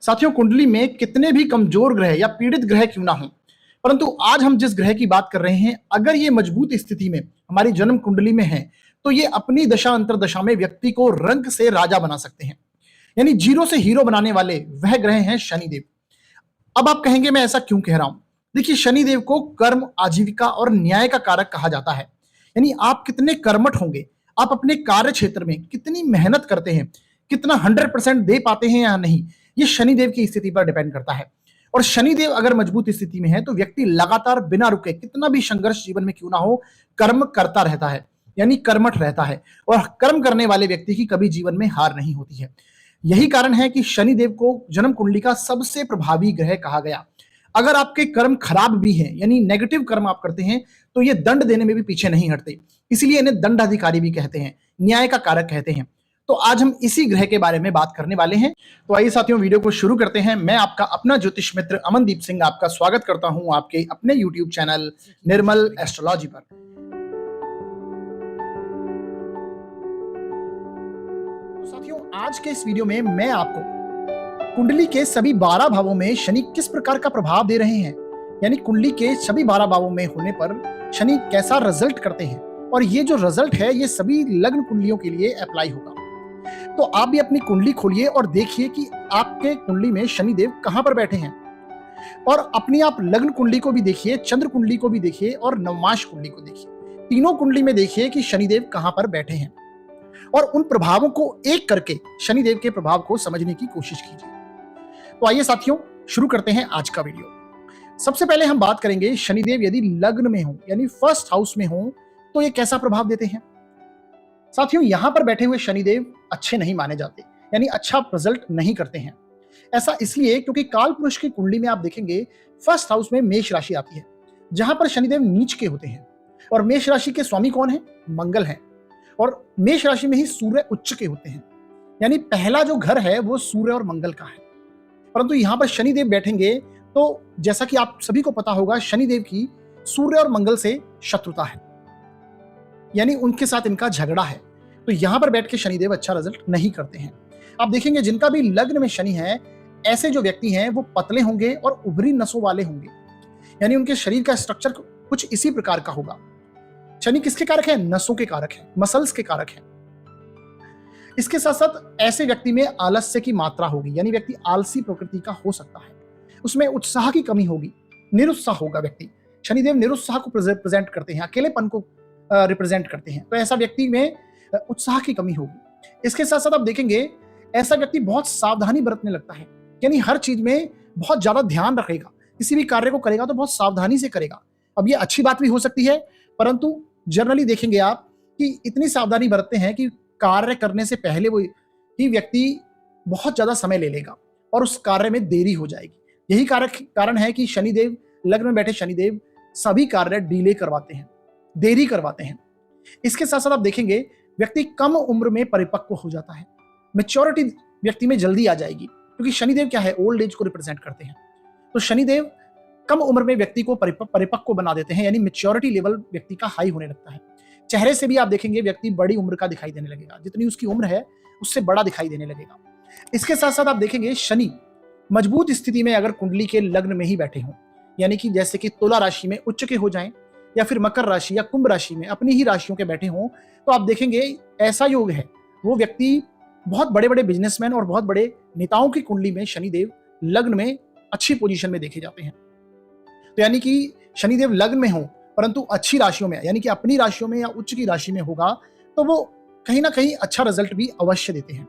साथियों, कुंडली में कितने भी कमजोर ग्रह या पीड़ित ग्रह क्यों ना हो, परंतु आज हम जिस ग्रह की बात कर रहे हैं, अगर ये मजबूत स्थिति में हमारी जन्म कुंडली में है तो ये अपनी दशा अंतरदशा में व्यक्ति को रंग से राजा बना सकते हैं। यानी जीरो से हीरो बनाने वाले वह ग्रह हैं शनिदेव। अब आप कहेंगे मैं ऐसा क्यों कह रहा हूं? देखिए, शनिदेव को कर्म, आजीविका और न्याय का कारक कहा जाता है। यानी आप कितने कर्मठ होंगे, आप अपने कार्य क्षेत्र में कितनी मेहनत करते हैं, कितना 100% दे पाते हैं या नहीं, ये शनिदेव की स्थिति पर डिपेंड करता है। और शनिदेव अगर मजबूत स्थिति में है तो व्यक्ति लगातार बिना रुके, कितना भी संघर्ष जीवन में क्यों ना हो, कर्म करता रहता है, यानी कर्मठ रहता है। और कर्म करने वाले व्यक्ति की कभी जीवन में हार नहीं होती है। यही कारण है कि शनिदेव को जन्म कुंडली का सबसे प्रभावी ग्रह कहा गया। अगर आपके कर्म खराब भी हैं, यानी नेगेटिव कर्म आप करते हैं, तो ये दंड देने में भी पीछे नहीं हटते, इसलिए इन्हें दंडाधिकारी भी कहते हैं, न्याय का कारक कहते हैं। तो आज हम इसी ग्रह के बारे में बात करने वाले हैं। तो आइए साथियों, वीडियो को शुरू करते हैं। मैं आपका अपना ज्योतिष मित्र अमनदीप सिंह आपका स्वागत करता हूं आपके अपने YouTube चैनल निर्मल एस्ट्रोलॉजी पर। तो साथियों, आज के इस वीडियो में मैं आपको कुंडली के सभी 12 भावों में शनि किस प्रकार का प्रभाव दे रहे हैं, यानी कुंडली के सभी 12 भावों में होने पर शनि कैसा रिजल्ट करते हैं, और ये जो रिजल्ट है ये सभी लग्न कुंडलियों के लिए अप्लाई होगा। तो आप भी अपनी कुंडली खोलिए और देखिए कि आपके कुंडली में शनिदेव कहां पर बैठे हैं, और अपनी आप लग्न कुंडली को भी देखिए, चंद्र कुंडली को भी देखिए और नवमाश कुंडली को देखिए। तीनों कुंडली में देखिए कि शनिदेव कहां पर बैठे हैं, और उन प्रभावों को एक करके शनिदेव के प्रभाव को समझने की कोशिश कीजिए। तो आइए साथियों, शुरू करते हैं आज का वीडियो। सबसे पहले हम बात करेंगे शनिदेव यदि लग्न में हो, यानी फर्स्ट हाउस में हो, तो ये कैसा प्रभाव देते हैं। साथियों, यहां पर बैठे हुए शनिदेव अच्छे नहीं माने जाते, यानी अच्छा रिजल्ट नहीं करते हैं। ऐसा इसलिए क्योंकि काल पुरुष की कुंडली में आप देखेंगे फर्स्ट हाउस में मेष राशि आती है, जहां पर शनिदेव नीच के होते हैं। और मेष राशि के स्वामी कौन है? मंगल है। और मेष राशि में ही सूर्य उच्च के होते हैं, यानी पहला जो घर है वो सूर्य और मंगल का है। परंतु यहां पर शनिदेव बैठेंगे तो जैसा कि आप सभी को पता होगा, शनिदेव की सूर्य और मंगल से शत्रुता है, यानी उनके साथ इनका झगड़ा है। तो यहां पर बैठ के शनिदेव अच्छा रिजल्ट नहीं करते हैं। आप देखेंगे जिनका भी लग्न में शनि है, ऐसे जो व्यक्ति हैं वो पतले होंगे और उभरी नसों वाले होंगे, यानी उनके शरीर का स्ट्रक्चर कुछ इसी प्रकार का होगा। शनि किसके कारक है? नसों के कारक है, मसल्स के कारक है। इसके साथ साथ ऐसे व्यक्ति में आलस्य की मात्रा होगी, यानी व्यक्ति आलसी प्रकृति का हो सकता है, उसमें उत्साह की कमी होगी, निरुत्साह होगा व्यक्ति। शनिदेव निरुत्साह को प्रेजेंट करते हैं, अकेलेपन को रिप्रेजेंट करते हैं, तो ऐसा व्यक्ति में उत्साह की कमी होगी। इसके साथ साथ आप देखेंगे ऐसा व्यक्ति बहुत सावधानी बरतने लगता है, यानी हर चीज में बहुत ज्यादा ध्यान रखेगा, किसी भी कार्य को करेगा तो बहुत सावधानी से करेगा। अब ये अच्छी बात भी हो सकती है, परंतु जनरली देखेंगे आप कि इतनी सावधानी बरतते हैं कि कार्य करने से पहले वो ही व्यक्ति बहुत ज्यादा समय ले लेगा और उस कार्य में देरी हो जाएगी। यही कारण है कि शनिदेव, लग्न में बैठे शनिदेव सभी कार्य डिले करवाते हैं, देरी करवाते हैं। इसके साथ साथ आप देखेंगे व्यक्ति कम उम्र में परिपक्व हो जाता है, मैच्योरिटी व्यक्ति में जल्दी आ जाएगी, क्योंकि शनिदेव क्या है? ओल्ड एज को रिप्रेजेंट करते हैं। तो शनिदेव कम उम्र में व्यक्ति को परिपक्व बना देते हैं, यानी मैच्योरिटी लेवल व्यक्ति का हाई होने लगता है। चेहरे से भी आप देखेंगे व्यक्ति बड़ी उम्र का दिखाई देने लगेगा, जितनी उसकी उम्र है उससे बड़ा दिखाई देने लगेगा। इसके साथ साथ आप देखेंगे शनि मजबूत स्थिति में अगर कुंडली के लग्न में ही बैठे हों, यानी कि जैसे कि तुला राशि में उच्च के हो जाएं, या फिर मकर राशि या कुंभ राशि में अपनी ही राशियों के बैठे हों, तो आप देखेंगे ऐसा योग है, वो व्यक्ति बहुत बड़े बड़े बिजनेसमैन और बहुत बड़े नेताओं की कुंडली में शनिदेव लग्न में अच्छी पोजीशन में देखे जाते हैं। तो यानी कि शनिदेव लग्न में हो परंतु अच्छी राशियों में, यानी कि अपनी राशियों में या उच्च की राशि में होगा, तो वो कहीं ना कहीं अच्छा रिजल्ट भी अवश्य देते हैं।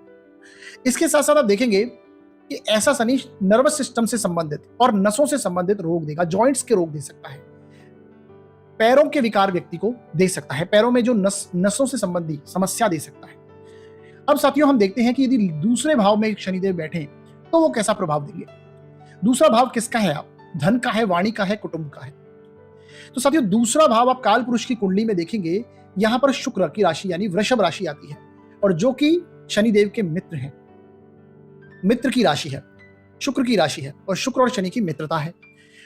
इसके साथ साथ आप देखेंगे कि ऐसा शनि नर्वस सिस्टम से संबंधित और नसों से संबंधित रोग देगा, जॉइंट्स के रोग दे सकता है, पैरों के विकार व्यक्ति को दे सकता है, पैरों में जो नसों से संबंधी समस्या दे सकता है। अब साथियों, हम देखते हैं कि यदि दूसरे भाव में शनिदेव बैठे तो वो कैसा प्रभाव देंगे। दूसरा भाव किसका है? आप धन का है, वाणी का है, कुटुंब का है। तो साथियों, दूसरा भाव आप काल पुरुष की कुंडली में देखेंगे, यहां पर शुक्र की राशि यानी वृषभ राशि आती है, और जो कि शनिदेव के मित्र हैं, मित्र की राशि है, शुक्र की राशि है, और शुक्र और शनि की मित्रता है।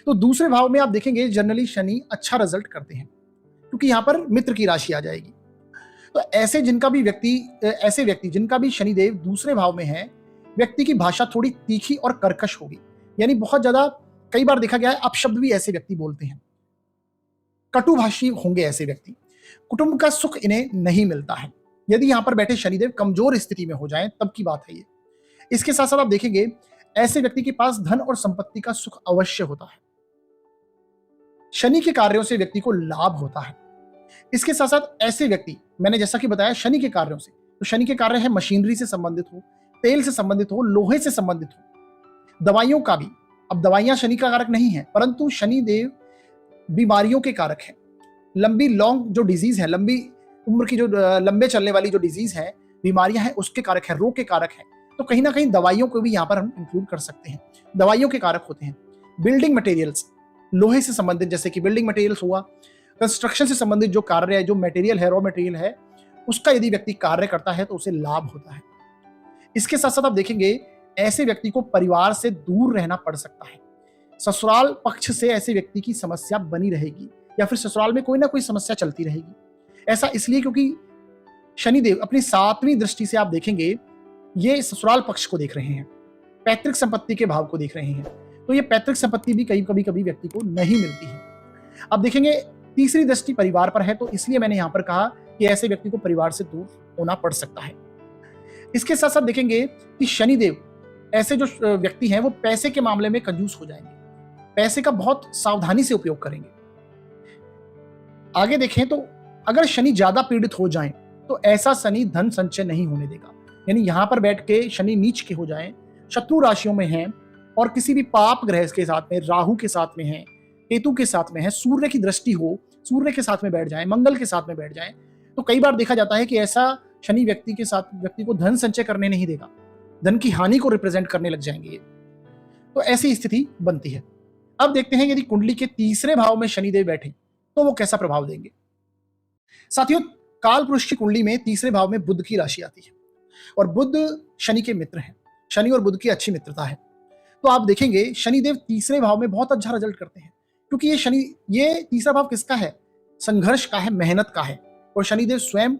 तो दूसरे भाव में आप देखेंगे जनरली शनि अच्छा रिजल्ट करते हैं, क्योंकि यहां पर मित्र की राशि आ जाएगी। तो ऐसे व्यक्ति जिनका भी शनिदेव दूसरे भाव में है, व्यक्ति की भाषा थोड़ी तीखी और कर्कश होगी, यानी बहुत ज्यादा, कई बार देखा गया है अपशब्द भी ऐसे व्यक्ति बोलते हैं, कटुभाषी होंगे ऐसे व्यक्ति। कुटुंब का सुख इन्हें नहीं मिलता है। यदि यहाँ पर बैठे शनिदेव कमजोर स्थिति में हो जाएं तब की बात है ये। इसके साथ साथ आप देखेंगे ऐसे व्यक्ति के पास धन और संपत्ति का सुख अवश्य होता है। शनि के कार्यों से व्यक्ति को लाभ होता है। इसके साथ साथ ऐसे व्यक्ति, मैंने जैसा कि बताया शनि के कार्यों से, तो शनि के कार्य है मशीनरी से संबंधित हो, तेल से संबंधित हो, लोहे से संबंधित हो, दवाइयों का भी। अब दवाइयां शनि का कारक नहीं है, परंतु शनि देव बीमारियों के कारक है। लंबी लॉन्ग जो डिजीज है, लंबी उम्र की जो लंबे चलने वाली जो डिजीज है, बीमारियां हैं, उसके कारक है, रोग के कारक है। तो कहीं ना कहीं दवाइयों को भी यहाँ पर हम इंक्लूड कर सकते हैं, दवाइयों के कारक होते हैं। बिल्डिंग मटेरियल्स, लोहे से संबंधित, जैसे कि बिल्डिंग मटेरियल्स हुआ, कंस्ट्रक्शन से संबंधित जो कार्य है, जो मटेरियल है, रॉ मटेरियल है, उसका यदि व्यक्ति कार्य करता है तो उसे लाभ होता है। इसके साथ साथ आप देखेंगे ऐसे व्यक्ति को परिवार से दूर रहना पड़ सकता है। ससुराल पक्ष से ऐसे व्यक्ति की समस्या बनी रहेगी, या फिर ससुराल में कोई ना कोई समस्या चलती रहेगी। ऐसा इसलिए क्योंकि शनिदेव अपनी 7वीं दृष्टि से आप देखेंगे ये ससुराल पक्ष को देख रहे हैं, पैतृक संपत्ति के भाव को देख रहे हैं। तो ये पैतृक संपत्ति भी कभी व्यक्ति को नहीं मिलती है। अब देखेंगे तीसरी दृष्टि परिवार पर है, तो इसलिए मैंने यहां पर कहा कि ऐसे व्यक्ति को परिवार से दूर होना पड़ सकता है। इसके साथ साथ देखेंगे कि शनिदेव ऐसे जो व्यक्ति हैं वो पैसे के मामले में कंजूस हो जाएंगे, पैसे का बहुत सावधानी से उपयोग करेंगे। आगे देखें तो अगर शनि ज्यादा पीड़ित हो जाएं तो ऐसा शनि धन संचय नहीं होने देगा। यानी यहां पर बैठ के शनि नीच के हो जाएं, शत्रु राशियों में हैं और किसी भी पाप ग्रह के साथ में, राहु के साथ में है, केतु के साथ में है, सूर्य की दृष्टि हो, सूर्य के साथ में बैठ जाए, मंगल के साथ में बैठ जाए, तो कई बार देखा जाता है कि ऐसा शनि व्यक्ति के साथ व्यक्ति को धन संचय करने नहीं देगा, धन की हानि को रिप्रेजेंट करने लग जाएंगे। तो ऐसी स्थिति बनती है। अब देखते हैं यदि कुंडली के तीसरे भाव में शनिदेव बैठे तो वो कैसा प्रभाव देंगे। साथियों, काल पुरुष की कुंडली में तीसरे भाव में बुध की राशि आती है और बुध शनि के मित्र हैं। शनि और बुध की अच्छी मित्रता है। तो आप देखेंगे शनिदेव तीसरे भाव में बहुत अच्छा रिजल्ट करते हैं, क्योंकि ये तीसरा भाव किसका है? संघर्ष का है, मेहनत का है। और शनिदेव स्वयं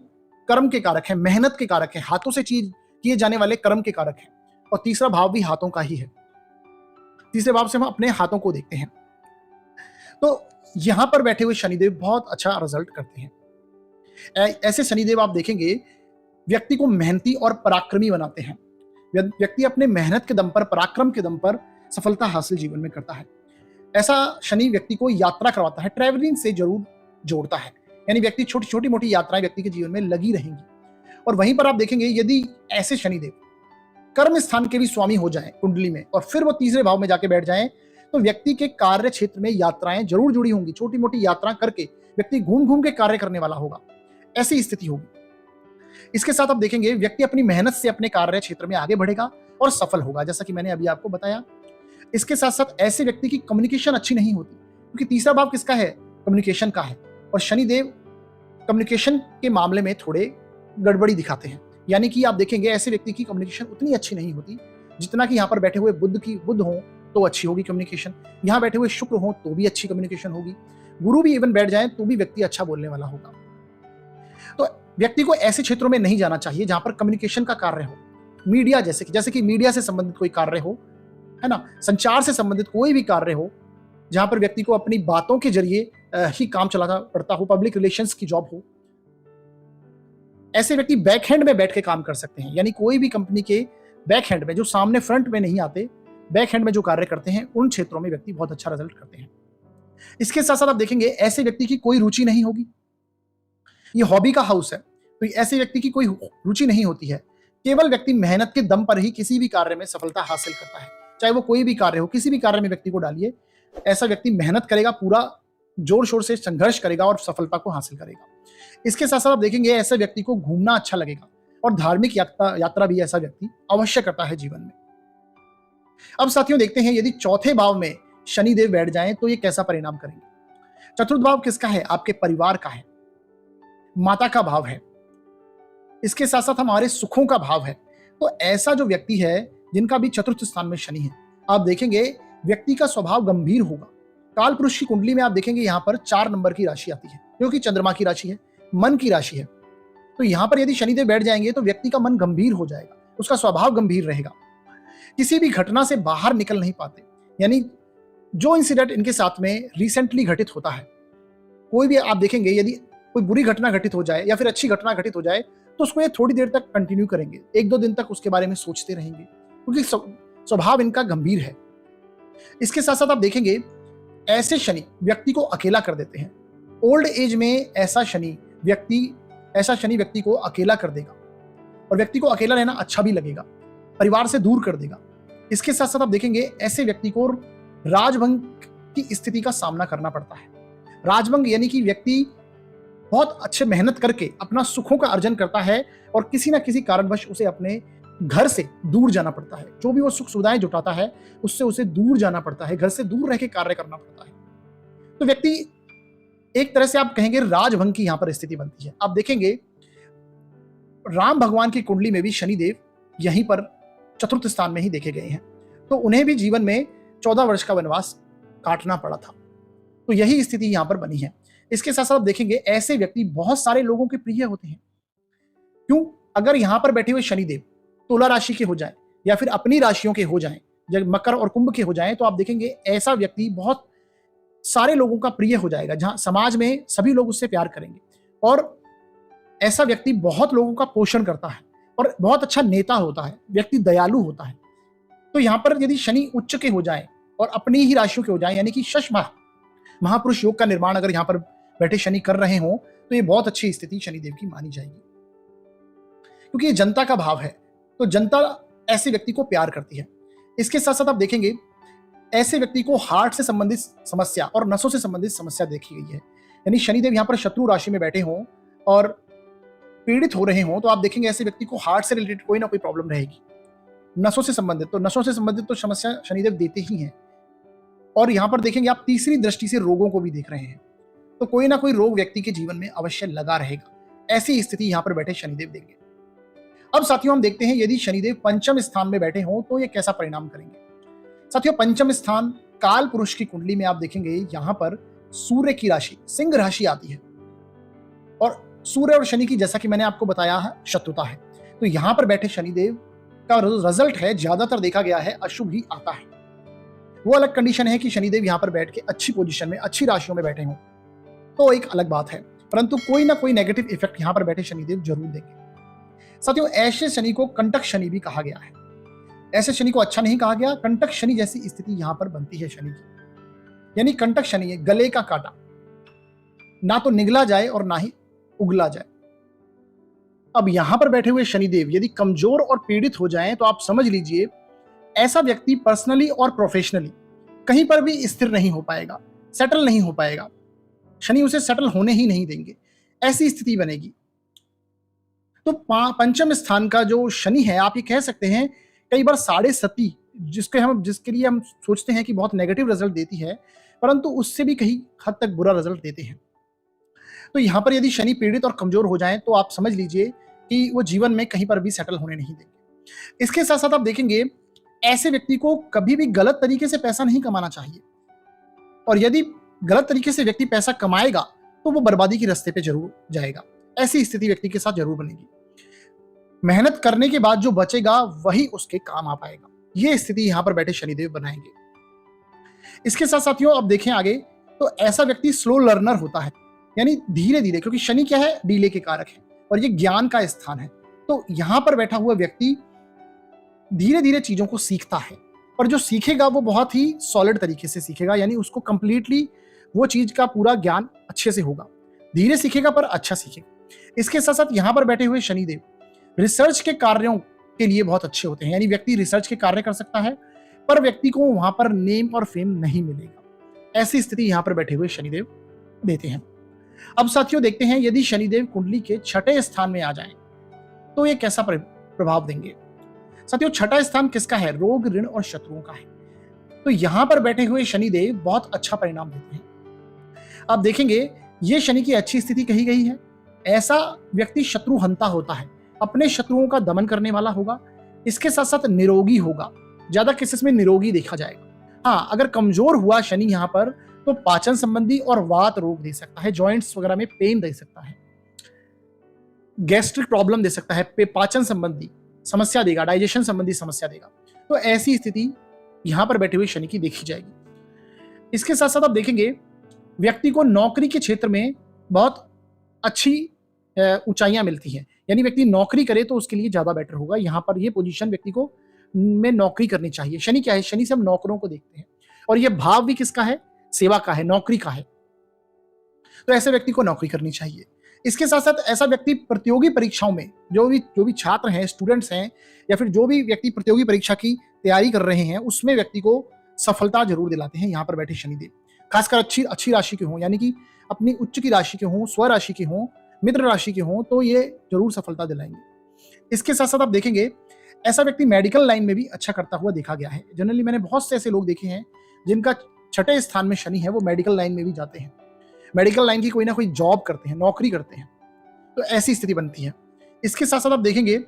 कर्म के कारक है, मेहनत के कारक है, हाथों से चीज किए जाने वाले कर्म के कारक है। और तीसरा भाव भी हाथों का ही है। तीसरे भाव से हम अपने हाथों को देखते हैं। तो यहां पर बैठे हुए शनिदेव बहुत अच्छा रिजल्ट करते हैं। ऐसे शनिदेव आप देखेंगे व्यक्ति को मेहनती और पराक्रमी बनाते हैं। व्यक्ति अपने मेहनत के दम पर, पराक्रम के दम पर सफलता हासिल जीवन में करता है। ऐसा शनि व्यक्ति को यात्रा करवाता है, ट्रैवलिंग से जरूर जोड़ता है। यानी व्यक्ति छोटी छोटी मोटी यात्राएं व्यक्ति के जीवन में लगी रहेंगी। और वहीं पर आप देखेंगे यदि ऐसे शनिदेव कर्म स्थान के भी स्वामी हो जाएं कुंडली में और फिर वो तीसरे भाव में जाके बैठ जाएं, तो व्यक्ति के कार्य क्षेत्र में यात्राएं जरूर जुड़ी होंगी। छोटी मोटी यात्रा करके व्यक्ति घूम घूम के कार्य करने वाला होगा, ऐसी स्थिति होगी। इसके साथ आप देखेंगे व्यक्ति अपनी मेहनत से अपने कार्य क्षेत्र में आगे बढ़ेगा और सफल होगा, जैसा कि मैंने अभी आपको बताया। इसके साथ साथ ऐसे व्यक्ति की कम्युनिकेशन अच्छी नहीं होती, क्योंकि तीसरा भाव किसका है? कम्युनिकेशन का है। और शनिदेव कम्युनिकेशन के मामले में थोड़े गड़बड़ी दिखाते हैं। यानी कि आप देखेंगे ऐसे व्यक्ति की कम्युनिकेशन उतनी अच्छी नहीं होती जितना कि यहाँ पर बैठे हुए बुध हो तो अच्छी होगी कम्युनिकेशन, यहाँ बैठे हुए शुक्र हो तो भी अच्छी कम्युनिकेशन होगी, गुरु भी इवन बैठ जाए तो भी व्यक्ति अच्छा बोलने वाला होगा। तो व्यक्ति को ऐसे क्षेत्रों में नहीं जाना चाहिए जहां पर कम्युनिकेशन का कार्य हो। मीडिया जैसे कि मीडिया से संबंधित कोई कार्य हो, है ना, संचार से संबंधित कोई भी कार्य हो जहां पर व्यक्ति को अपनी बातों के जरिए ही काम चलाना पड़ता हो, पब्लिक रिलेशंस की जॉब हो। ऐसे व्यक्ति बैक हैंड में बैठ के काम कर सकते हैं। यानी कोई भी कंपनी के बैक हैंड में, जो सामने फ्रंट में नहीं आते, बैक हैंड में जो कार्य करते हैं, उन क्षेत्रों में व्यक्ति बहुत अच्छा रिजल्ट करते हैं। इसके साथ साथ आप देखेंगे ऐसे व्यक्ति की कोई रुचि नहीं होगी। ये हॉबी का हाउस है, तो ऐसे व्यक्ति की कोई रुचि नहीं होती है। केवल व्यक्ति मेहनत के दम पर ही किसी भी कार्य में सफलता हासिल करता है। चाहे वो कोई भी कार्य हो, किसी भी कार्य में व्यक्ति को डालिए, ऐसा व्यक्ति मेहनत करेगा, पूरा जोर शोर से संघर्ष करेगा और सफलता को हासिल करेगा। इसके साथ साथ आप देखेंगे ऐसे व्यक्ति को घूमना अच्छा लगेगा और धार्मिक यात्रा भी ऐसा व्यक्ति अवश्य करता है जीवन में। अब साथियों देखते हैं यदि चौथे भाव में शनिदेव बैठ जाएं तो ये कैसा परिणाम करेंगे। चतुर्थ भाव किसका है? आपके परिवार का है, माता का भाव है। इसके साथ साथ हमारे सुखों का भाव है। तो ऐसा जो व्यक्ति है जिनका भी चतुर्थ स्थान में शनि है, आप देखेंगे व्यक्ति का स्वभाव गंभीर होगा। काल पुरुष की कुंडली में आप देखेंगे यहाँ पर 4 नंबर की राशि आती है, जो कि चंद्रमा की राशि है, मन की राशि है। तो यहाँ पर यदि शनिदेव बैठ जाएंगे तो व्यक्ति का मन गंभीर हो जाएगा, उसका स्वभाव गंभीर रहेगा। किसी भी घटना से बाहर निकल नहीं पाते। यानी जो इंसिडेंट इनके साथ में रिसेंटली घटित होता है, कोई भी आप देखेंगे यदि कोई बुरी घटना घटित हो जाए या फिर अच्छी घटना घटित हो जाए तो उसको ये थोड़ी देर तक कंटिन्यू करेंगे, 1-2 दिन तक उसके बारे में सोचते रहेंगे, क्योंकि स्वभाव इनका गंभीर है। इसके साथ साथ आप देखेंगे ऐसे शनि व्यक्ति को अकेला कर देते हैं। ओल्ड एज में ऐसा शनि व्यक्ति को अकेला कर देगा और व्यक्ति को अकेला रहना अच्छा भी लगेगा, परिवार से दूर कर देगा। इसके साथ साथ आप देखेंगे ऐसे व्यक्ति को राजभंग की स्थिति का सामना करना पड़ता है। राजभंग यानी कि व्यक्ति बहुत अच्छे मेहनत करके अपना सुखों का अर्जन करता है और किसी ना किसी कारणवश उसे अपने घर से दूर जाना पड़ता है। जो भी वो सुख सुविधाएं जुटाता है उससे उसे दूर जाना पड़ता है, घर से दूर रह के कार्य करना पड़ता है। तो व्यक्ति एक तरह से आप कहेंगे राजभंग की यहां पर स्थिति बनती है। आप देखेंगे राम भगवान की कुंडली में भी शनिदेव यहीं पर चतुर्थ स्थान में ही देखे गए हैं, तो उन्हें भी जीवन में 14 वर्ष का वनवास काटना पड़ा था। तो यही स्थिति यहां पर बनी है। इसके साथ साथ आप देखेंगे ऐसे व्यक्ति बहुत सारे लोगों के प्रिय होते हैं। क्यों? अगर यहां पर बैठे हुए शनिदेव तुला राशि के हो जाए या फिर अपनी राशियों के हो जाएं, जब मकर और कुंभ के हो जाएं, तो आप देखेंगे ऐसा व्यक्ति बहुत सारे लोगों का प्रिय हो जाएगा, जहां समाज में सभी लोग उससे प्यार करेंगे। और ऐसा व्यक्ति बहुत लोगों का पोषण करता है और बहुत अच्छा नेता होता है, व्यक्ति दयालु होता है। तो यहां पर यदि शनि उच्च के हो जाएं और अपनी ही राशियों के हो जाएं, यानी कि शश महापुरुष योग का निर्माण अगर यहां पर बैठे शनि कर रहे हों, तो ये बहुत अच्छी स्थिति शनिदेव की मानी जाएगी, क्योंकि ये जनता का भाव है, तो जनता ऐसे व्यक्ति को प्यार करती है। इसके साथ साथ आप देखेंगे ऐसे व्यक्ति को हार्ट से संबंधित समस्या और नसों से संबंधित समस्या देखी गई है। यानी शनिदेव यहां पर शत्रु राशि में बैठे हों और पीड़ित हो रहे हों, तो आप देखेंगे ऐसे व्यक्ति को हार्ट से रिलेटेड कोई ना कोई प्रॉब्लम रहेगी। नसों से संबंधित तो समस्या शनिदेव देते ही हैं। और यहां पर देखेंगे आप तीसरी दृष्टि से रोगों को भी देख रहे हैं, तो कोई ना कोई रोग व्यक्ति के जीवन में अवश्य लगा रहेगा। ऐसी स्थिति यहां पर बैठे शनिदेव देंगे। अब साथियों हम देखते हैं यदि शनिदेव पंचम स्थान में बैठे हों तो ये कैसा परिणाम करेंगे। साथियों पंचम स्थान काल पुरुष की कुंडली में आप देखेंगे यहां पर सूर्य की राशि सिंह राशि आती है और सूर्य और शनि की, जैसा कि मैंने आपको बताया है, शत्रुता है। तो यहां पर बैठे शनिदेव का रिजल्ट है, ज्यादातर देखा गया है, अशुभ ही आता है। वो अलग कंडीशन है कि शनिदेव यहां पर बैठ के अच्छी पोजीशन में अच्छी राशियों में बैठे हों, तो एक अलग बात है, परंतु कोई ना कोई नेगेटिव इफेक्ट यहां पर बैठे शनिदेव जरूर देंगे। साथियों ऐसे शनि को कंटक शनि भी कहा गया है। ऐसे शनि को अच्छा नहीं कहा गया, कंटक शनि जैसी स्थिति यहां पर बनती है शनि की। यानी कंटक शनि है गले का कांटा, ना तो निगला जाए और ना ही उगला जाए। अब यहां पर बैठे हुए शनिदेव यदि कमजोर और पीड़ित हो जाएं तो आप समझ लीजिए ऐसा व्यक्ति पर्सनली और प्रोफेशनली कहीं पर भी स्थिर नहीं हो पाएगा, सेटल नहीं हो पाएगा। शनि उसे सेटल होने ही नहीं देंगे, ऐसी स्थिति बनेगी। तो पंचम स्थान का जो शनि है, आप ये कह सकते हैं कई बार साढ़े सती, जिसके लिए हम सोचते हैं कि बहुत नेगेटिव रिजल्ट देती है, परंतु उससे भी कहीं हद तक बुरा रिजल्ट देते हैं। तो यहां पर यदि शनि पीड़ित और कमजोर हो जाए तो आप समझ लीजिए कि वो जीवन में कहीं पर भी सेटल होने नहीं देंगे। इसके साथ साथ आप देखेंगे ऐसे व्यक्ति को कभी भी गलत तरीके से पैसा नहीं कमाना चाहिए, और यदि गलत तरीके से व्यक्ति पैसा कमाएगा तो वो बर्बादी के रास्ते पे जरूर जाएगा। ऐसी स्थिति व्यक्ति के साथ जरूर बनेगी। मेहनत करने के बाद जो बचेगा वही उसके काम आ पाएगा। ये स्थिति यहां पर बैठे शनिदेव बनाएंगे। इसके साथ साथियों अब देखें आगे, तो ऐसा व्यक्ति स्लो लर्नर होता है, यानी धीरे धीरे, क्योंकि शनि क्या है, डीले के कारक है और ये ज्ञान का स्थान है। तो यहां पर बैठा हुआ व्यक्ति धीरे धीरे चीजों को सीखता है, और जो सीखेगा वो बहुत ही सॉलिड तरीके से सीखेगा, यानी उसको कंप्लीटली वो चीज का पूरा ज्ञान अच्छे से होगा। धीरे सीखेगा पर अच्छा सीखेगा। इसके साथ साथ यहां पर बैठे हुए शनिदेव रिसर्च के कार्यों के लिए बहुत अच्छे होते हैं, यानी व्यक्ति रिसर्च के कार्य कर सकता है पर व्यक्ति को वहां पर नेम और फेम नहीं मिलेगा। ऐसी स्थिति यहां पर बैठे हुए शनिदेव देते हैं। अब साथियों देखते हैं यदि शनिदेव कुंडली के छठे स्थान में आ जाएं तो ये कैसा प्रभाव देंगे। साथियों छठा स्थान किसका है? रोग, ऋण और शत्रुओं का है। तो यहां पर बैठे हुए शनिदेव बहुत अच्छा परिणाम देते हैं। आप देखेंगे ये शनि की अच्छी स्थिति कही गई है। ऐसा व्यक्ति शत्रुहंता होता है, अपने शत्रुओं का दमन करने वाला होगा। इसके साथ साथ निरोगी होगा, ज्यादा केसेस में निरोगी देखा जाएगा। हाँ, अगर कमजोर हुआ शनि यहाँ पर तो पाचन संबंधी और वात रोग दे सकता है, जॉइंट्स वगैरह में पेन दे सकता है, गैस्ट्रिक प्रॉब्लम दे सकता है, पाचन संबंधी समस्या देगा, डाइजेशन संबंधी समस्या देगा। तो ऐसी स्थिति यहां पर बैठे हुए शनि की देखी जाएगी। इसके साथ साथ आप देखेंगे व्यक्ति को नौकरी के क्षेत्र में बहुत अच्छी ऊंचाइयां मिलती हैं, यानी व्यक्ति नौकरी करे तो उसके लिए ज्यादा बेटर होगा। यहाँ पर ये पोजीशन व्यक्ति को में नौकरी करनी चाहिए। शनि क्या है? शनि से हम नौकरों को देखते हैं और ये भाव भी किसका है? सेवा का है, नौकरी का है। तो ऐसे व्यक्ति को नौकरी करनी चाहिए। इसके साथ साथ ऐसा व्यक्ति प्रतियोगी परीक्षाओं में जो भी छात्र हैं, स्टूडेंट्स हैं, या फिर जो भी व्यक्ति प्रतियोगी परीक्षा की तैयारी कर रहे हैं, उसमें व्यक्ति को सफलता जरूर दिलाते हैं यहाँ पर बैठे शनिदेव। खासकर अच्छी राशि के हों, यानी कि अपनी उच्च की राशि के हों, स्व राशि के हों, मित्र राशि के हों, तो ये जरूर सफलता दिलाएंगे। इसके साथ साथ आप देखेंगे ऐसा व्यक्ति मेडिकल लाइन में भी अच्छा करता हुआ देखा गया है। जनरली मैंने बहुत से ऐसे लोग देखे हैं जिनका छठे स्थान में शनि है, वो मेडिकल लाइन में भी जाते हैं, मेडिकल लाइन की कोई ना कोई जॉब करते हैं, नौकरी करते हैं, तो ऐसी स्थिति बनती है। इसके साथ साथ आप देखेंगे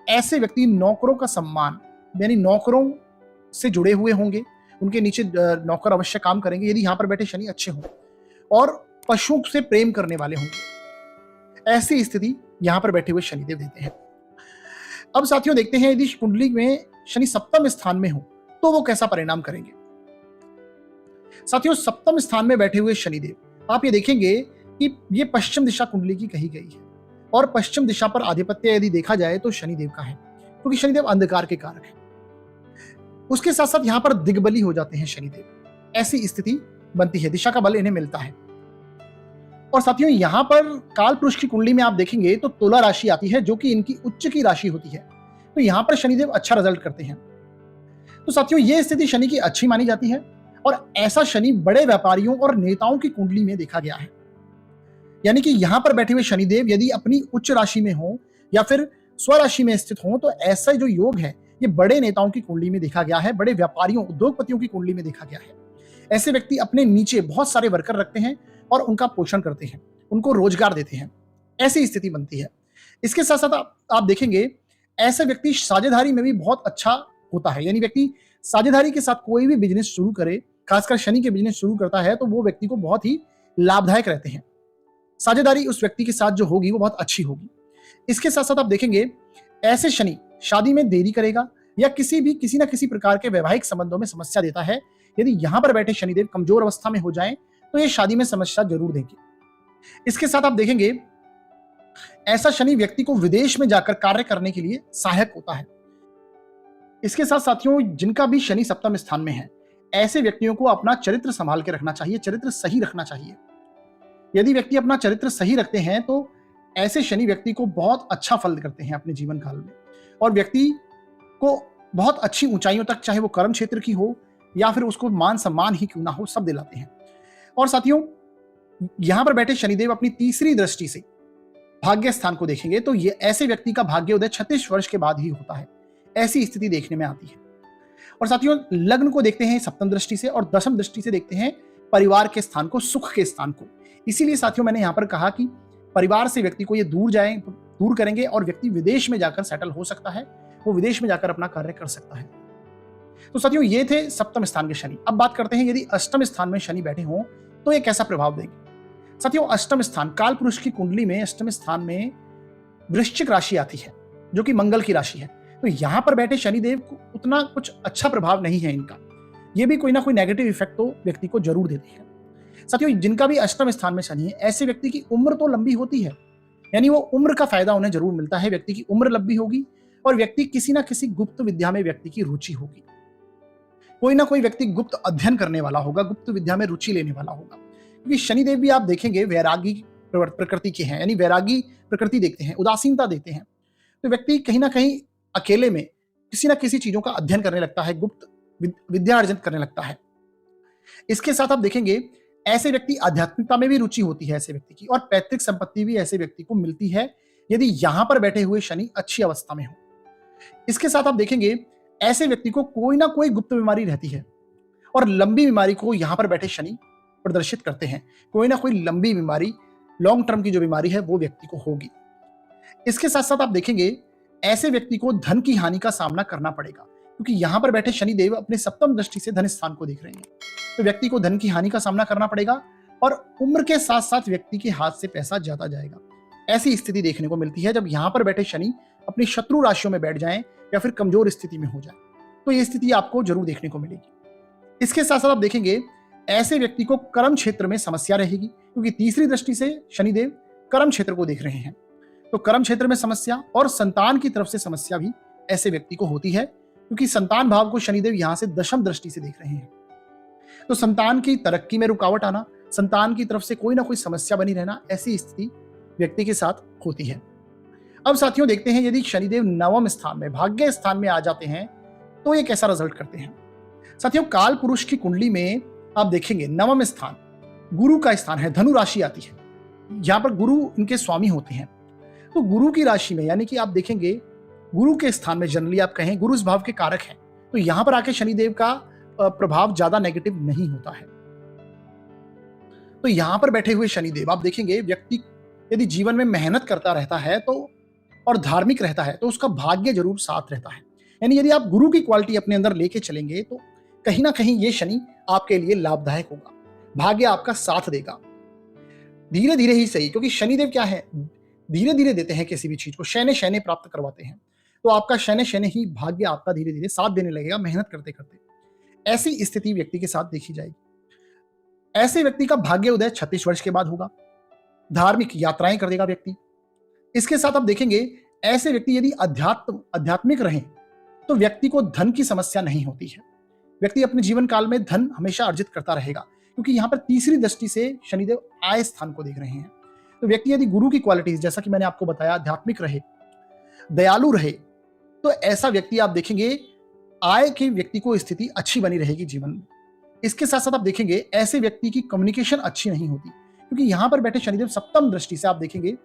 ऐसे व्यक्ति नौकरों का सम्मान, यानी नौकरों से जुड़े हुए होंगे, उनके नीचे नौकर अवश्य काम करेंगे यदि यहाँ पर बैठे शनि अच्छे हों, और पशुओं से प्रेम करने वाले होंगे। ऐसी स्थिति यहाँ पर बैठे हुए शनिदेव देते हैं। अब साथियों देखते हैं यदि कुंडली में शनि सप्तम स्थान में हो तो वो कैसा परिणाम करेंगे। साथियों सप्तम स्थान में बैठे हुए शनिदेव, आप ये देखेंगे कि ये पश्चिम दिशा कुंडली की कही गई है, और पश्चिम दिशा पर आधिपत्य यदि देखा जाए तो शनिदेव का है, क्योंकि शनिदेव अंधकार के कारक है। उसके साथ साथ यहां पर दिग्बली हो जाते हैं शनिदेव। ऐसी स्थिति बनती है, दिशा का बल इन्हें मिलता है। और साथियों यहां पर काल पुरुष की कुंडली में आप देखेंगे तो तुला राशि आती है, जो कि इनकी उच्च की राशि होती है, तो यहां पर शनिदेव अच्छा रिजल्ट करते हैं। तो साथियों ये स्थिति शनि की अच्छी मानी जाती है, और ऐसा शनि बड़े व्यापारियों और नेताओं की कुंडली में देखा गया है। यानी कि यहां पर बैठे हुए शनिदेव यदि अपनी उच्च राशि में हो या फिर स्वराशि में स्थित हो, तो ऐसा जो योग है ये बड़े नेताओं की कुंडली में देखा गया है, बड़े व्यापारियों, उद्योगपतियों की कुंडली में देखा गया है। ऐसे व्यक्ति अपने नीचे बहुत सारे वर्कर रखते हैं और उनका पोषण करते हैं, उनको रोजगार देते हैं। ऐसी स्थिति बनती है। इसके साथ साथ आप देखेंगे ऐसे व्यक्ति साझेदारी में भी बहुत अच्छा होता है, यानी व्यक्ति साझेदारी के साथ कोई भी बिजनेस शुरू करे, खासकर शनि के बिजनेस शुरू करता है, तो वो व्यक्ति को बहुत ही लाभदायक रहते हैं। साझेदारी उस व्यक्ति के साथ जो होगी वो बहुत अच्छी होगी। इसके साथ साथ आप देखेंगे ऐसे शनि शादी में देरी करेगा या किसी ना किसी प्रकार के वैवाहिक संबंधों में समस्या देता है। यदि यहां पर बैठे शनिदेव कमजोर अवस्था में हो जाएं तो ये शादी में समस्या जरूर देंगे। इसके साथ आप देखेंगे ऐसा शनि व्यक्ति को विदेश में जाकर कार्य करने के लिए सहायक होता है। इसके साथ साथियों जिनका भी शनि सप्तम स्थान में है, ऐसे व्यक्तियों को अपना चरित्र संभाल के रखना चाहिए, चरित्र सही रखना चाहिए। यदि व्यक्ति अपना चरित्र सही रखते हैं तो ऐसे शनि व्यक्ति को बहुत अच्छा फल करते हैं अपने जीवन काल में, और व्यक्ति को बहुत अच्छी ऊंचाइयों तक, चाहे वो कर्म क्षेत्र की हो या फिर उसको मान सम्मान ही क्यों ना हो, सब दिलाते हैं। और साथियों यहां पर बैठे शनिदेव अपनी तीसरी दृष्टि से भाग्य स्थान को देखेंगे तो ये ऐसे व्यक्ति का भाग्योदय 36 वर्ष के बाद ही होता है। ऐसी स्थिति देखने में आती है। और साथियों लग्न को देखते हैं सप्तम दृष्टि से, और दशम दृष्टि से देखते हैं परिवार के स्थान को, सुख के स्थान को। इसीलिए साथियों मैंने यहां पर कहा कि परिवार से व्यक्ति को ये दूर करेंगे और व्यक्ति विदेश में जाकर सेटल हो सकता है, वो विदेश में जाकर अपना कार्य कर सकता है। तो साथियों ये थे सप्तम स्थान के शनि। अब बात करते हैं यदि अष्टम स्थान में शनि बैठे हों तो ये कैसा प्रभाव देंगे। साथियों अष्टम स्थान, काल पुरुष की कुंडली में अष्टम स्थान में वृश्चिक राशि आती है, जो कि मंगल की राशि है। तो यहां पर बैठे शनिदेव को उतना कुछ अच्छा प्रभाव नहीं है इनका, ये भी कोई ना कोई नेगेटिव इफेक्ट तो व्यक्ति को जरूर देते हैं। साथियों जिनका भी अष्टम स्थान में शनि है, ऐसे व्यक्ति की उम्र तो लंबी होती है, यानी वो उम्र का फायदा उन्हें जरूर मिलता है। व्यक्ति की उम्र लंबी होगी और व्यक्ति किसी ना किसी गुप्त विद्या में व्यक्ति की रुचि होगी, कोई ना कोई व्यक्ति गुप्त अध्ययन करने वाला होगा, गुप्त विद्या में रुचि लेने वाला होगा। क्योंकि शनिदेव भी आप देखेंगे वैरागी प्रकृति के हैं, यानी वैरागी प्रकृति देखते हैं, उदासीनता देते हैं। तो व्यक्ति कहीं ना कहीं अकेले में किसी ना किसी चीजों का अध्ययन करने लगता है, गुप्त विद्या अर्जन करने लगता है। इसके साथ आप देखेंगे ऐसे व्यक्ति आध्यात्मिकता में भी रुचि होती है ऐसे व्यक्ति की, और पैतृक संपत्ति भी ऐसे व्यक्ति को मिलती है यदि यहां पर बैठे हुए शनि अच्छी अवस्था में हो। इसके साथ आप देखेंगे ऐसे व्यक्ति को कोई ना कोई गुप्त बीमारी रहती है, और लंबी बीमारी को यहां पर बैठे शनि प्रदर्शित करते हैं। कोई ना कोई लंबी बीमारी, लॉन्ग टर्म की जो बीमारी है वो व्यक्ति को होगी। इसके साथ साथ आप देखेंगे ऐसे व्यक्ति को धन की हानि का सामना करना पड़ेगा, क्योंकि यहां पर बैठे शनिदेव अपने सप्तम दृष्टि से धन स्थान को देख रहे हैं। तो व्यक्ति को धन की हानि का सामना करना पड़ेगा, और उम्र के साथ साथ व्यक्ति के हाथ से पैसा जाता जाएगा। ऐसी स्थिति देखने को मिलती है जब यहां पर बैठे शनि अपनी शत्रु राशियों में बैठ जाएं या फिर कमजोर स्थिति में हो जाए। तो ये स्थिति आपको जरूर देखने को मिलेगी। इसके साथ साथ आप देखेंगे ऐसे व्यक्ति को कर्म क्षेत्र में समस्या रहेगी, क्योंकि तीसरी दृष्टि से शनिदेव कर्म क्षेत्र को देख रहे हैं। तो कर्म क्षेत्र में समस्या और संतान की तरफ से समस्या भी ऐसे व्यक्ति को होती है, क्योंकि संतान भाव को शनिदेव यहां से दशम दृष्टि से देख रहे हैं। तो संतान की तरक्की में रुकावट आना, संतान की तरफ से कोई ना कोई समस्या बनी रहना, ऐसी स्थिति व्यक्ति के साथ होती है। अब साथियों देखते हैं यदि शनिदेव नवम स्थान में, भाग्य स्थान में आ जाते हैं तो ये कैसा रिजल्ट करते हैं। साथियों काल पुरुष की कुंडली में आप देखेंगे नवम स्थान गुरु का स्थान है, धनु राशि आती है। यहां पर गुरु इनके स्वामी होते हैं। तो गुरु की राशि में, यानी कि आप देखेंगे गुरु के स्थान में, जनरली आप कहें गुरु इस भाव के कारक हैं, तो यहां पर आके शनिदेव का प्रभाव ज्यादा नेगेटिव नहीं होता है। तो यहां पर बैठे हुए शनिदेव आप देखेंगे व्यक्ति यदि जीवन में मेहनत करता रहता है तो और धार्मिक रहता है तो उसका भाग्य जरूर साथ रहता है। यानी यदि आप गुरु की क्वालिटी अपने अंदर लेके चलेंगे तो कहीं ना कहीं ये शनि आपके लिए लाभदायक होगा, भाग्य आपका साथ देगा। धीरे धीरे ही सही, क्योंकि शनिदेव क्या है, धीरे धीरे देते हैं किसी भी चीज को, शैने शैने प्राप्त करवाते हैं। तो आपका शैने शैने ही भाग्य आपका धीरे धीरे साथ देने लगेगा मेहनत करते करते। ऐसी स्थिति व्यक्ति के साथ देखी जाएगी। ऐसे व्यक्ति का भाग्य उदय 36 वर्ष के बाद होगा। धार्मिक यात्राएं कर देगा व्यक्ति। इसके साथ आप देखेंगे ऐसे व्यक्ति यदि आध्यात्मिक रहें तो व्यक्ति को धन की समस्या नहीं होती है। व्यक्ति अपने जीवन काल में धन हमेशा अर्जित करता रहेगा, क्योंकि यहां पर तीसरी दृष्टि से शनिदेव आय स्थान को देख रहे हैं। तो व्यक्ति यदि गुरु की क्वालिटीज, जैसा कि मैंने आपको बताया, आध्यात्मिक रहे, दयालु रहे, तो ऐसा व्यक्ति आप देखेंगे आय के व्यक्ति को स्थिति अच्छी बनी रहेगी जीवन में। इसके साथ साथ आप देखेंगे ऐसे व्यक्ति की कम्युनिकेशन अच्छी नहीं होती, क्योंकि यहां पर बैठे शनिदेव सप्तम दृष्टि से आप देखेंगे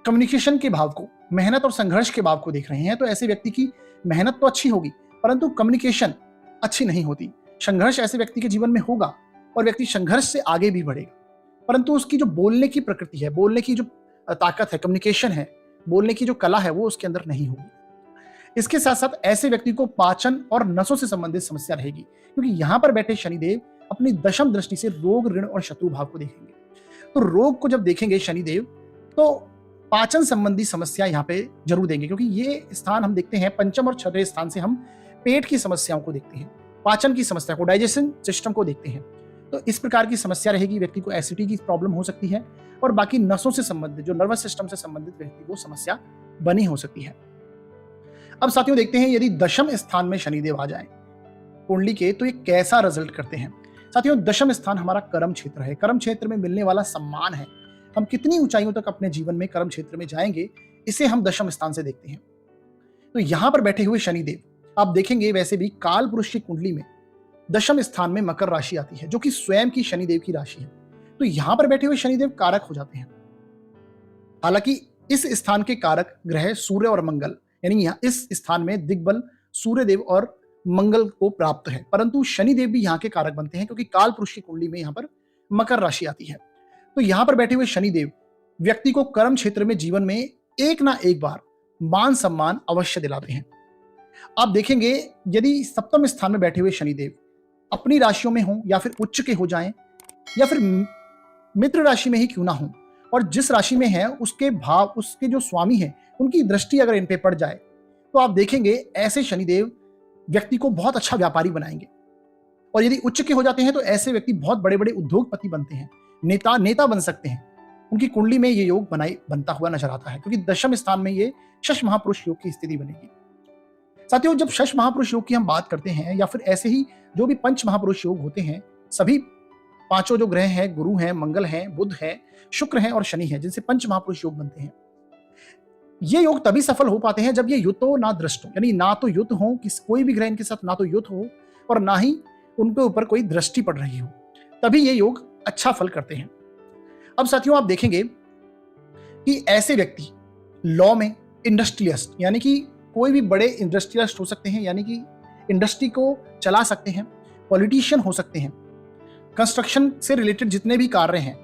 कम्युनिकेशन के भाव को, मेहनत और संघर्ष के भाव को देख रहे हैं। तो ऐसे व्यक्ति की मेहनत तो अच्छी होगी परंतु कम्युनिकेशन अच्छी नहीं होती। संघर्ष ऐसे व्यक्ति के जीवन में होगा और व्यक्ति संघर्ष से आगे भी बढ़ेगा, परंतु उसकी जो बोलने की प्रकृति है, बोलने की जो ताकत है, कम्युनिकेशन है, बोलने की जो कला है, वो उसके अंदर नहीं होगी। इसके साथ साथ ऐसे व्यक्ति को पाचन और नसों से संबंधित समस्या रहेगी, क्योंकि यहां पर बैठे शनिदेव अपनी दशम दृष्टि से रोग, ऋण और शत्रु भाव को देखेंगे। तो रोग को जब देखेंगे शनिदेव तो पाचन संबंधी समस्या यहाँ पे जरूर देंगे, क्योंकि ये स्थान हम देखते हैं पंचम और छठे स्थान से हम पेट की समस्याओं को देखते हैं, पाचन की समस्या को, डाइजेशन सिस्टम को देखते हैं। तो इस प्रकार की समस्या रहेगी। व्यक्ति को एसिडिटी की प्रॉब्लम हो सकती है और बाकी नसों से संबंधित, जो नर्वस सिस्टम से संबंधित व्यक्ति को समस्या बनी हो सकती है। अब साथियों देखते हैं यदि दशम स्थान में शनिदेव आ जाए कुंडली के तो ये कैसा रिजल्ट करते हैं। साथियों दशम स्थान हमारा कर्म क्षेत्र है। कर्म क्षेत्र में मिलने वाला सम्मान है। हम कितनी ऊंचाइयों तक अपने जीवन में कर्म क्षेत्र में जाएंगे, इसे हम दशम स्थान से देखते हैं। तो यहां पर बैठे हुए शनिदेव आप देखेंगे वैसे भी काल पुरुष की कुंडली में दशम स्थान में मकर राशि आती है, जो कि स्वयं की शनिदेव की राशि है। तो यहां पर बैठे हुए शनिदेव कारक हो जाते हैं। हालांकि इस स्थान के कारक ग्रह सूर्य और मंगल, यानी इस स्थान में दिग्बल सूर्यदेव और मंगल को प्राप्त है, परंतु शनिदेव भी यहाँ के कारक बनते हैं, क्योंकि काल पुरुष की कुंडली में यहाँ पर मकर राशि आती है। तो यहां पर बैठे हुए शनिदेव व्यक्ति को कर्म क्षेत्र में जीवन में एक ना एक बार मान सम्मान अवश्य दिलाते हैं। आप देखेंगे यदि सप्तम स्थान में बैठे हुए शनिदेव अपनी राशियों में हों या फिर उच्च के हो जाएं या फिर मित्र राशि में ही क्यों ना हो, और जिस राशि में है उसके भाव, उसके जो स्वामी हैं, उनकी दृष्टि अगर इन पे पड़ जाए तो आप देखेंगे ऐसे शनिदेव व्यक्ति को बहुत अच्छा व्यापारी बनाएंगे। और यदि उच्च के हो जाते हैं तो ऐसे व्यक्ति बहुत बड़े बड़े उद्योगपति बनते हैं, नेता बन सकते हैं। उनकी कुंडली में ये योग बनता हुआ नजर आता है, क्योंकि दशम स्थान में ये शश महापुरुष योग की स्थिति बनेगी। साथियों जब शश महापुरुष योग की हम बात करते हैं या फिर ऐसे ही जो भी पंच महापुरुष योग होते हैं, सभी पांचों जो ग्रह हैं, गुरु हैं, मंगल हैं, बुध है, शुक्र है और शनि है, जिनसे पंच महापुरुष योग बनते हैं। ये योग तभी सफल हो पाते हैं जब ये युत हो ना दृष्ट हो, यानी ना तो युत हो, कोई भी ग्रह इनके साथ ना तो युत हो और ना ही उनके ऊपर कोई दृष्टि पड़ रही हो, तभी ये योग अच्छा फल करते हैं। अब साथियों आप देखेंगे कि ऐसे व्यक्ति लॉ में इंडस्ट्रियलिस्ट, यानी कि कोई भी बड़े इंडस्ट्रियलिस्ट हो सकते हैं, यानी कि इंडस्ट्री को चला सकते हैं, पॉलिटिशियन हो सकते हैं, कंस्ट्रक्शन से रिलेटेड जितने भी कार्य हैं,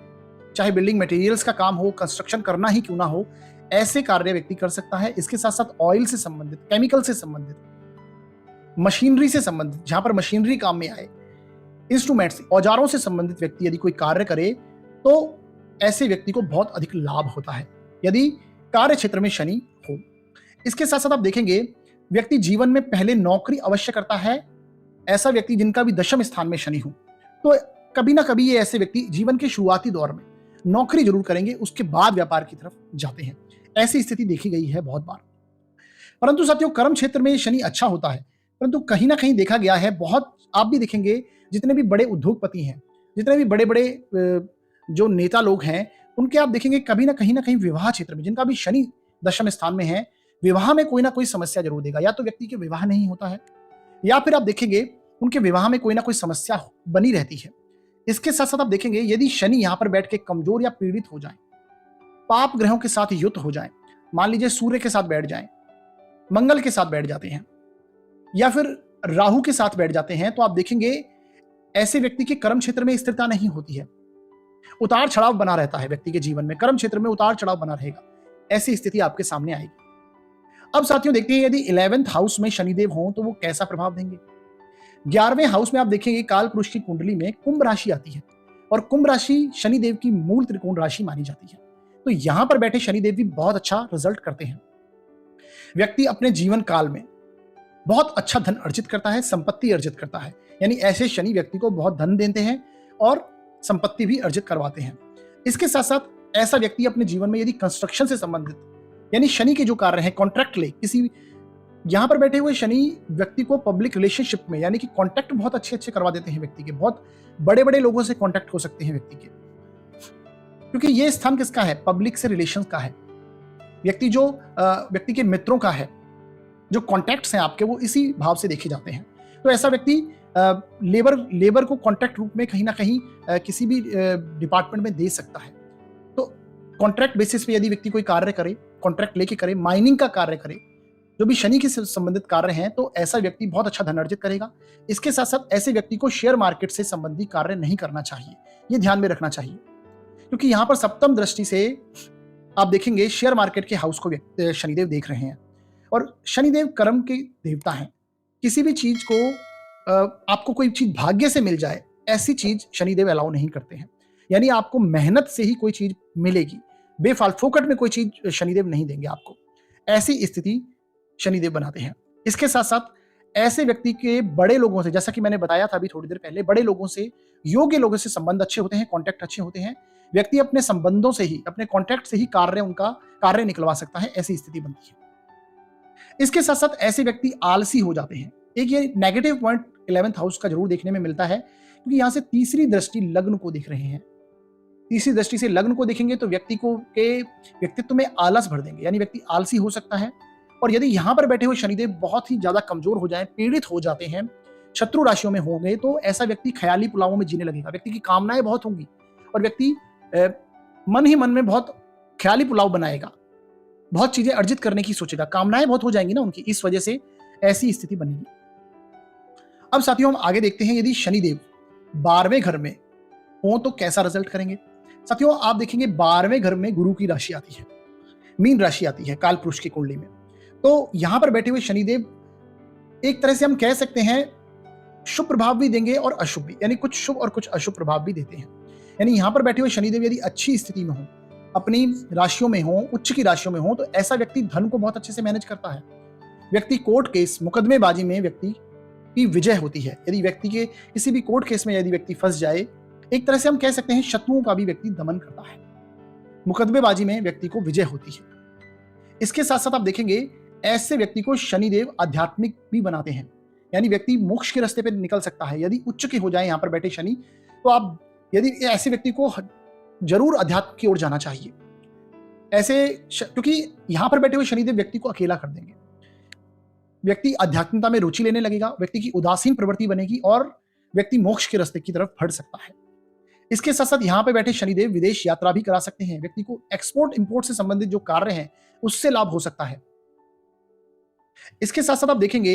चाहे बिल्डिंग मटेरियल्स का काम हो, कंस्ट्रक्शन करना ही क्यों ना हो, ऐसे कार्य व्यक्ति कर सकता है। इसके साथ साथ ऑयल से संबंधित, केमिकल से संबंधित, मशीनरी से संबंधित, जहां पर मशीनरी काम में आए, इंस्ट्रूमेंट्स, औजारों से संबंधित व्यक्ति यदि कोई कार्य करे तो ऐसे व्यक्ति को बहुत अधिक लाभ होता है, यदि कार्य क्षेत्र में शनि हो। इसके साथ साथ आप देखेंगे व्यक्ति जीवन में पहले नौकरी अवश्य करता है, ऐसा व्यक्ति जिनका भी दशम स्थान में शनि हो, तो कभी ना कभी ये ऐसे व्यक्ति जीवन के शुरुआती दौर में नौकरी जरूर करेंगे, उसके बाद व्यापार की तरफ जाते हैं। ऐसी स्थिति देखी गई है बहुत बार। परंतु साथियों, कर्म क्षेत्र में शनि अच्छा होता है, परंतु कहीं ना कहीं देखा गया है, बहुत आप भी देखेंगे जितने भी बड़े उद्योगपति हैं, जितने भी बड़े बड़े जो नेता लोग हैं, उनके आप देखेंगे कभी ना कहीं विवाह क्षेत्र में, जिनका भी शनि दशम स्थान में है, विवाह में कोई ना कोई समस्या जरूर देगा। या तो व्यक्ति के विवाह नहीं होता है, या फिर आप देखेंगे उनके विवाह में कोई ना कोई समस्या बनी रहती है। इसके साथ साथ आप देखेंगे यदि शनि यहां पर बैठ के कमजोर या पीड़ित हो जाए, पाप ग्रहों के साथ युक्त हो जाए, मान लीजिए सूर्य के साथ बैठ जाए, मंगल के साथ बैठ जाते हैं, या फिर राहु के साथ बैठ जाते हैं, तो आप देखेंगे ऐसे व्यक्ति के कर्म क्षेत्र में स्थिरता नहीं होती है, उतार चढ़ाव बना रहता है व्यक्ति के जीवन में, कर्म क्षेत्र में उतार चढ़ाव बना रहेगा। ऐसी स्थिति आपके सामने आएगी। अब साथियों देखते हैं, यदि 11th हाउस में शनिदेव हो तो वो कैसा प्रभाव देंगे। 11वें हाउस में आप देखेंगे काल पुरुष की कुंडली में कुंभ राशि आती है, और कुंभ राशि शनिदेव की मूल त्रिकोण राशि मानी जाती है। तो यहां पर बैठे शनिदेव भी बहुत अच्छा रिजल्ट करते हैं। व्यक्ति अपने जीवन काल में बहुत अच्छा धन अर्जित करता है, संपत्ति अर्जित करता है, यानी ऐसे शनि व्यक्ति को बहुत धन देते हैं और संपत्ति भी अर्जित करवाते हैं। इसके साथ साथ ऐसा व्यक्ति अपने जीवन में यदि कंस्ट्रक्शन से संबंधित, यानी शनि के जो कार्य है, कॉन्ट्रैक्ट ले किसी, यहां पर बैठे हुए शनि व्यक्ति को पब्लिक रिलेशनशिप में, यानी कि कॉन्टैक्ट बहुत अच्छे करवा देते हैं व्यक्ति के, बहुत बड़े बड़े लोगों से कॉन्टैक्ट हो सकते हैं व्यक्ति के, क्योंकि ये स्थान किसका है, पब्लिक से रिलेशन का है। व्यक्ति के मित्रों का है, जो कॉन्टैक्ट्स हैं आपके, वो इसी भाव से देखे जाते हैं। तो ऐसा व्यक्ति लेबर को कॉन्ट्रैक्ट रूप में कहीं ना कहीं किसी भी डिपार्टमेंट में दे सकता है। तो कॉन्ट्रैक्ट बेसिस पे यदि व्यक्ति कोई कार्य करे, कॉन्ट्रैक्ट लेके करे, माइनिंग का कार्य करे, जो भी शनि के संबंधित कार्य हैं, तो ऐसा व्यक्ति बहुत अच्छा धन अर्जित करेगा। इसके साथ साथ ऐसे व्यक्ति को शेयर मार्केट से संबंधित कार्य नहीं करना चाहिए, ये ध्यान में रखना चाहिए, क्योंकि यहां पर सप्तम दृष्टि से आप देखेंगे शेयर मार्केट के हाउस को शनिदेव देख रहे हैं, और शनिदेव कर्म के देवता हैं। किसी भी चीज को आपको कोई चीज भाग्य से मिल जाए, ऐसी चीज शनिदेव अलाउ नहीं करते हैं। यानी आपको मेहनत से ही कोई चीज मिलेगी, बेफालतू फोकट में कोई चीज शनिदेव नहीं देंगे आपको। ऐसी स्थिति शनिदेव बनाते हैं। इसके साथ साथ ऐसे व्यक्ति के बड़े लोगों से, जैसा कि मैंने बताया था अभी थोड़ी देर पहले, बड़े लोगों से, योग्य लोगों से संबंध अच्छे होते हैं, कॉन्टैक्ट अच्छे होते हैं। व्यक्ति अपने संबंधों से ही, अपने कॉन्टैक्ट से ही उनका कार्य निकलवा सकता है, ऐसी स्थिति बनती है। इसके साथ साथ ऐसे व्यक्ति आलसी हो जाते हैं। एक ये नेगेटिव पॉइंट 11th हाउस का जरूर देखने में मिलता है, क्योंकि यहां से तीसरी दृष्टि लग्न को देख रहे हैं। तीसरी दृष्टि से लग्न को देखेंगे तो व्यक्ति को के व्यक्तित्व में आलस भर देंगे, यानी व्यक्ति आलसी हो सकता है। और यदि यहां पर बैठे हुए शनिदेव बहुत ही ज्यादा कमजोर हो जाएं, पीड़ित हो जाते हैं, शत्रु राशियों में होंगे, तो ऐसा व्यक्ति ख्याली पुलावों में जीने लगेगा। व्यक्ति की कामनाएं बहुत होंगी और व्यक्ति मन ही मन में बहुत ख्याली पुलाव बनाएगा, बहुत चीजें अर्जित करने की सोचेगा, कामनाएं बहुत हो जाएंगी ना उनकी, इस वजह से ऐसी स्थिति बनेगी। अब साथियों हम आगे देखते हैं, यदि शनिदेव 12वें घर में हो तो कैसा रिजल्ट करेंगे। साथियों आप देखेंगे 12वें घर में गुरु की राशि आती है, मीन राशि आती है काल पुरुष की कुंडली में। तो यहां पर बैठे हुए शनिदेव एक तरह से हम कह सकते हैं शुभ प्रभाव भी देंगे और अशुभ भी, यानी कुछ शुभ और कुछ अशुभ प्रभाव भी देते हैं। यानी यहां पर बैठे हुए शनिदेव यदि अच्छी स्थिति में हो, अपनी राशियों में हो, उच्च की राशियों में हो, तो ऐसा व्यक्ति धन को बहुत अच्छे से मैनेज करता है। व्यक्ति कोर्ट केस, मुकदमेबाजी में व्यक्ति की विजय होती है। यदि व्यक्ति के किसी भी कोर्ट केस में यदि व्यक्ति फंस जाए, एक तरह से हम कह सकते हैं शत्रुओं का भी व्यक्ति दमन करता है। मुकदमेबाजी में व्यक्ति को विजय होती है। इसके साथ साथ आप देखेंगे ऐसे व्यक्ति को शनिदेव आध्यात्मिक भी बनाते हैं, यानी व्यक्ति मोक्ष के रास्ते पर निकल सकता है। यदि उच्च के हो जाए यहां पर बैठे शनि, तो आप यदि ऐसे व्यक्ति को जरूर अध्यात्म की ओर जाना चाहिए। ऐसे क्योंकि यहां पर बैठे हुए शनिदेव व्यक्ति को अकेला कर देंगे, व्यक्ति आध्यात्मिकता में रुचि लेने लगेगा, व्यक्ति की उदासीन प्रवृत्ति बनेगी और व्यक्ति मोक्ष के रास्ते की तरफ बढ़ सकता है। इसके साथ साथ यहां पर बैठे शनिदेव विदेश यात्रा भी करा सकते हैं। व्यक्ति को एक्सपोर्ट इंपोर्ट से संबंधित जो कार्य हैं उससे लाभ हो सकता है। इसके साथ साथ आप देखेंगे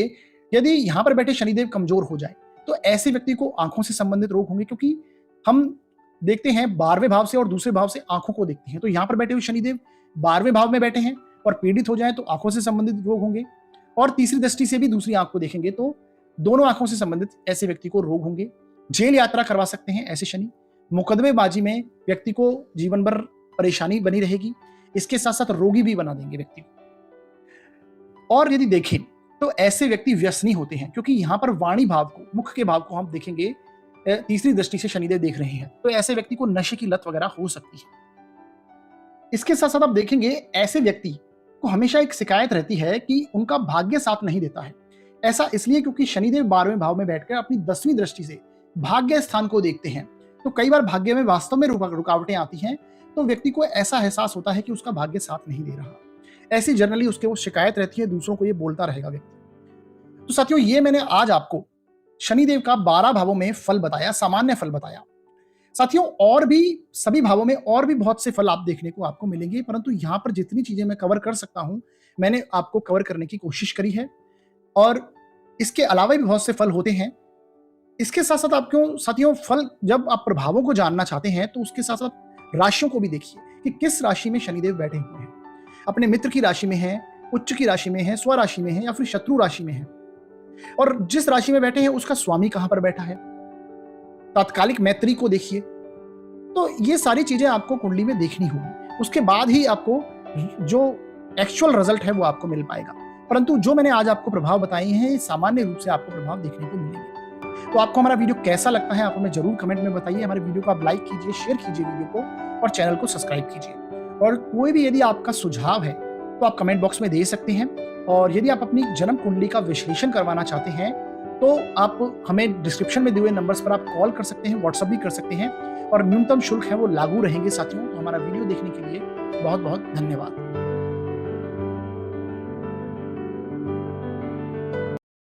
यदि यहां पर बैठे शनिदेव कमजोर हो जाए तो ऐसे व्यक्ति को आंखों से संबंधित रोग होंगे, क्योंकि हम देखते हैं 12वें भाव से और दूसरे भाव से आंखों को देखते हैं। तो यहां पर बैठे हुए शनिदेव 12वें भाव में बैठे हैं और पीड़ित हो जाए तो आंखों से संबंधित रोग होंगे, और तीसरी दृष्टि से भी दूसरी आंख को देखेंगे तो दोनों आंखों से संबंधित ऐसे व्यक्ति को रोग होंगे। जेल यात्रा करवा सकते हैं ऐसे शनि। मुकदमेबाजी में व्यक्ति को जीवन भर परेशानी बनी रहेगी। इसके साथ साथ रोगी भी बना देंगे व्यक्ति को। और यदि देखें तो ऐसे व्यक्ति व्यसनी होते हैं, क्योंकि यहाँ पर वाणी भाव को, मुख के भाव को हम देखेंगे तीसरी दृष्टि से शनिदेव देख रहे हैं, तो ऐसे व्यक्ति को नशे की लत वगैरह हो सकती है। इसके साथ साथ आप देखेंगे ऐसे व्यक्ति को हमेशा एक शिकायत रहती है कि उनका भाग्य साथ नहीं देता है। ऐसा इसलिए क्योंकि शनिदेव 12वें भाव में बैठकर अपनी 10वीं दृष्टि से भाग्य स्थान को देखते हैं, तो कई बार भाग्य में वास्तव में रुकावटें आती हैं, तो व्यक्ति को ऐसा एहसास होता है कि उसका भाग्य साथ नहीं दे रहा। ऐसी जनरली उसके वो शिकायत रहती है, दूसरों को ये बोलता रहेगा व्यक्ति। तो साथियों, ये मैंने आज आपको शनिदेव का 12 भावों में फल बताया, सामान्य फल बताया। साथियों, और भी सभी भावों में और भी बहुत से फल आप देखने को आपको मिलेंगे, परंतु यहाँ पर जितनी चीजें मैं कवर कर सकता हूं मैंने आपको कवर करने की कोशिश करी है। और इसके अलावा भी बहुत से फल होते हैं। इसके साथ साथ आपको साथियों फल, जब आप प्रभावों को जानना चाहते हैं तो उसके साथ साथ राशियों को भी देखिए कि किस राशि में शनिदेव बैठे हुए हैं। अपने मित्र की राशि में है, उच्च की राशि में है, स्वराशि में है या फिर शत्रु राशि में है, और जिस राशि में बैठे हैं उसका स्वामी कहां पर बैठा है, तात्कालिक मैत्री को देखिए। तो ये सारी चीजें आपको कुंडली में देखनी होगी, उसके बाद ही आपको जो एक्चुअल रिजल्ट है वो आपको मिल पाएगा। परंतु जो मैंने आज आपको प्रभाव बताए हैं, सामान्य रूप से आपको प्रभाव देखने को मिलेंगे। तो आपको हमारा वीडियो कैसा लगता है आप हमें जरूर कमेंट में बताइए। हमारे वीडियो को आप लाइक कीजिए, शेयर कीजिए वीडियो को, और चैनल को सब्सक्राइब कीजिए। और कोई भी यदि आपका सुझाव है तो आप कमेंट बॉक्स में दे सकते हैं। और यदि आप अपनी जन्म कुंडली का विश्लेषण करवाना चाहते हैं तो आप हमें डिस्क्रिप्शन में दिए हुए नंबर्स पर आप कॉल कर सकते हैं, व्हाट्सएप भी कर सकते हैं, और न्यूनतम शुल्क है वो लागू रहेंगे। साथियों, तो हमारा वीडियो देखने के लिए बहुत बहुत धन्यवाद।